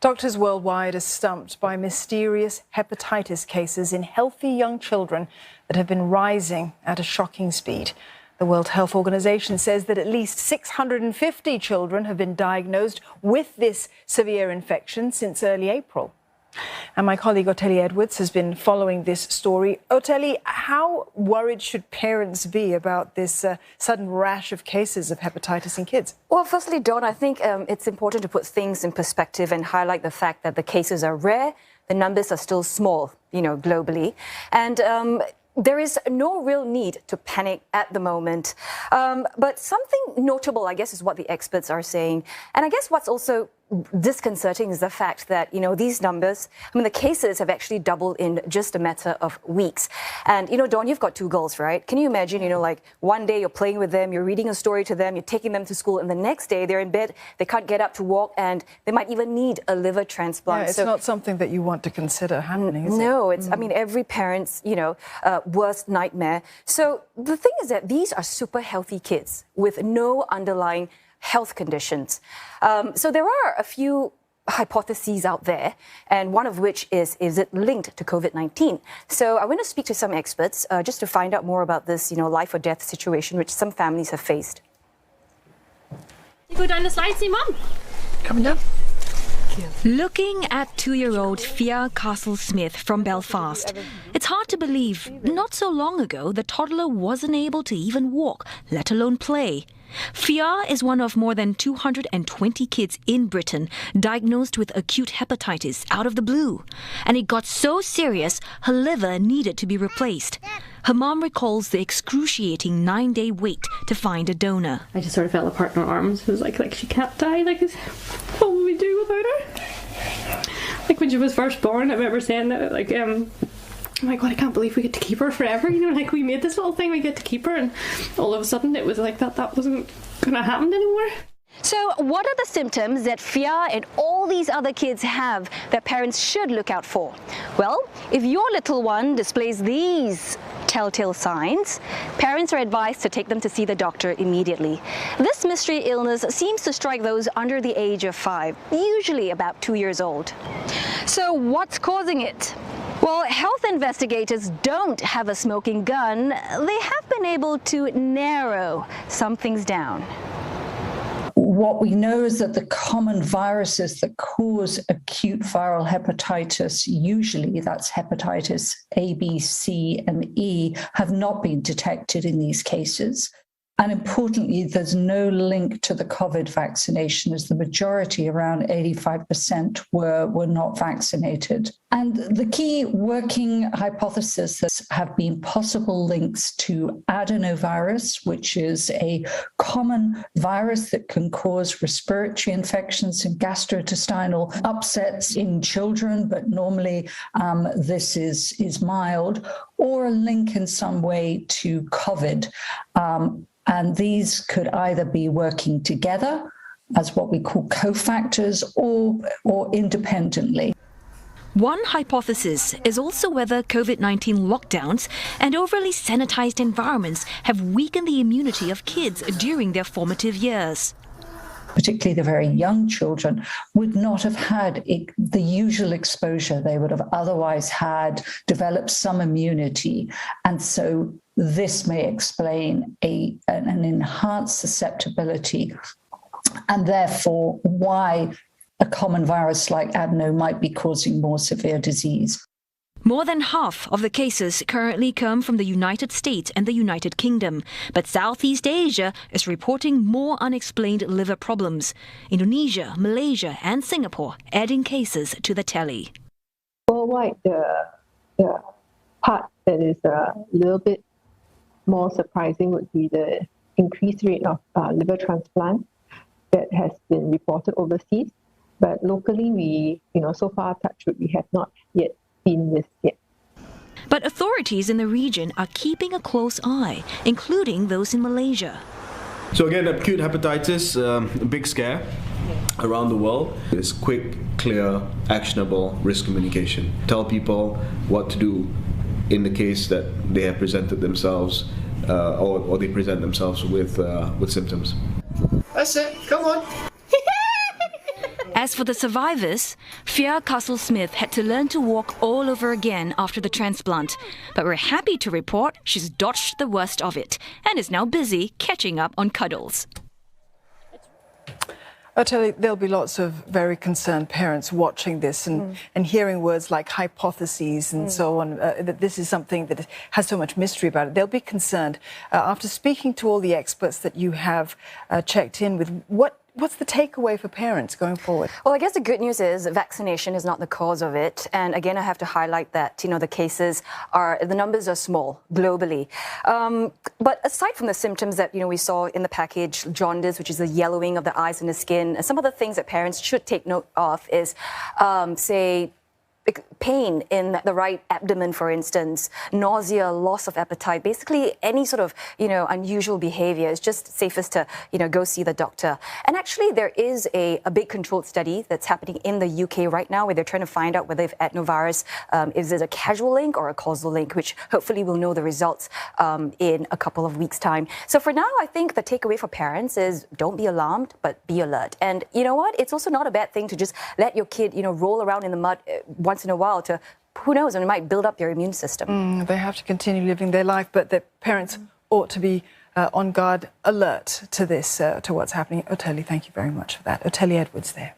Doctors worldwide are stumped by mysterious hepatitis cases in healthy young children that have been rising at a shocking speed. The World Health Organization says that at least 650 children have been diagnosed with this severe infection since early April. And my colleague Oteli Edwards has been following this story. Oteli, how worried should parents be about this sudden rash of cases of hepatitis in kids? Well, firstly, Dawn, I think it's important to put things in perspective and highlight the fact that the cases are rare, the numbers are still small, globally. And there is no real need to panic at the moment. But something notable, I guess, is what the experts are saying. And I guess what's also disconcerting is the fact that, these numbers, the cases have actually doubled in just a matter of weeks. And, Dawn, you've got two girls, right? Can you imagine, like one day you're playing with them, you're reading a story to them, you're taking them to school, and the next day they're in bed, they can't get up to walk, and they might even need a liver transplant. Yeah, it's not something that you want to consider happening, is it? No, it's, every parent's, worst nightmare. So the thing is that these are super healthy kids with no underlying health conditions. So there are a few hypotheses out there, and one of which is it linked to COVID-19? So I want to speak to some experts just to find out more about this, life or death situation which some families have faced. You go down the slide, see Mum? Coming down. Looking at 2-year-old Fia Castle-Smith from Belfast, it's hard to believe not so long ago the toddler wasn't able to even walk, let alone play. Fia is one of more than 220 kids in Britain diagnosed with acute hepatitis out of the blue. And it got so serious, her liver needed to be replaced. Her mom recalls the excruciating 9-day wait to find a donor. I just sort of fell apart in her arms. It was like she can't die. What would we do without her? Like when she was first born, I remember saying that, oh my God, I can't believe we get to keep her forever. We made this little thing, we get to keep her, and all of a sudden it was like that wasn't going to happen anymore. So what are the symptoms that Fia and all these other kids have that parents should look out for? Well, if your little one displays these telltale signs, parents are advised to take them to see the doctor immediately. This mystery illness seems to strike those under the age of 5, usually about 2 years old. So what's causing it? Well, health investigators don't have a smoking gun. They have been able to narrow some things down. What we know is that the common viruses that cause acute viral hepatitis, usually that's hepatitis A, B, C, and E, have not been detected in these cases. And importantly, there's no link to the COVID vaccination, as the majority, around 85%, were not vaccinated. And the key working hypotheses that have been possible links to adenovirus, which is a common virus that can cause respiratory infections and gastrointestinal upsets in children, but normally this is mild, or a link in some way to COVID. And these could either be working together as what we call cofactors or independently. One hypothesis is also whether COVID-19 lockdowns and overly sanitized environments have weakened the immunity of kids during their formative years. Particularly the very young children, would not have had the usual exposure. They would have otherwise developed some immunity. And so this may explain an enhanced susceptibility, and therefore why a common virus like adeno might be causing more severe disease. More than half of the cases currently come from the United States and the United Kingdom, but Southeast Asia is reporting more unexplained liver problems. Indonesia, Malaysia and Singapore adding cases to the tally. Worldwide, the part that is a little bit more surprising would be the increased rate of liver transplant that has been reported overseas. But locally, we, so far, touch wood, we have not yet seen this yet. But authorities in the region are keeping a close eye, including those in Malaysia. So again, acute hepatitis, a big scare around the world. It's quick, clear, actionable risk communication. Tell people what to do in the case that they have presented themselves or they present themselves with symptoms. That's it, come on. As for the survivors, Fia Castle-Smith had to learn to walk all over again after the transplant. But we're happy to report she's dodged the worst of it and is now busy catching up on cuddles. I tell you, there'll be lots of very concerned parents watching this and hearing words like hypotheses and so on, that this is something that has so much mystery about it. They'll be concerned. After speaking to all the experts that you have checked in with, what's the takeaway for parents going forward? Well, I guess the good news is vaccination is not the cause of it. And again, I have to highlight that, the numbers are small globally. But aside from the symptoms that, we saw in the package, jaundice, which is the yellowing of the eyes and the skin, some of the things that parents should take note of is, pain in the right abdomen, for instance, nausea, loss of appetite, basically any sort of, unusual behavior. It's just safest to, go see the doctor. And actually, there is a big controlled study that's happening in the UK right now where they're trying to find out whether if adenovirus, is it a causal link or a causal link, which hopefully we'll know the results in a couple of weeks' time. So for now, I think the takeaway for parents is don't be alarmed, but be alert. And you know what? It's also not a bad thing to just let your kid, roll around in the mud once in a while to, who knows, and it might build up their immune system. They have to continue living their life, but the parents ought to be on guard, alert to this, to what's happening. Oteli, thank you very much for that. Oteli Edwards there.